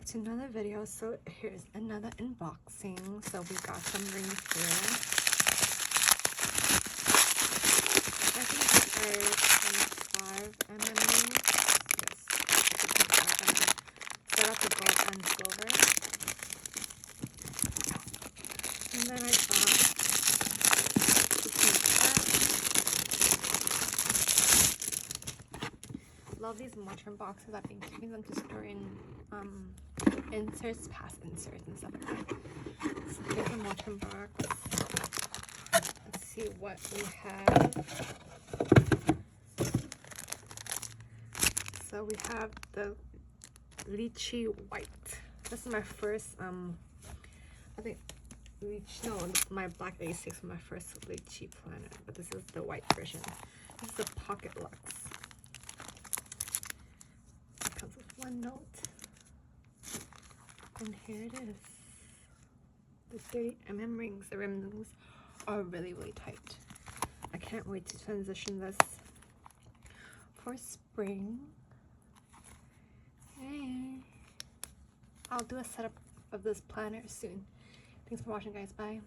back to another video. So here's another unboxing. So we got some rings here. I think these are 25mm rings. Yes, 25mm. Set up the gold and silver. And then I got love these Moterm boxes. I've been keeping them to store in inserts, past inserts and stuff like that. So here's a Moterm box. Let's see what we have. So we have the Litchi white. This is my first I think my black A6 was my first Litchi planner, but this is the white version. This is the Pocket Luxe. Comes with one note, and here it is. The 30mm rings. The rim rings are really tight. I can't wait to transition this for spring. Hey, I'll do a setup of this planner soon. Thanks for watching, guys. Bye.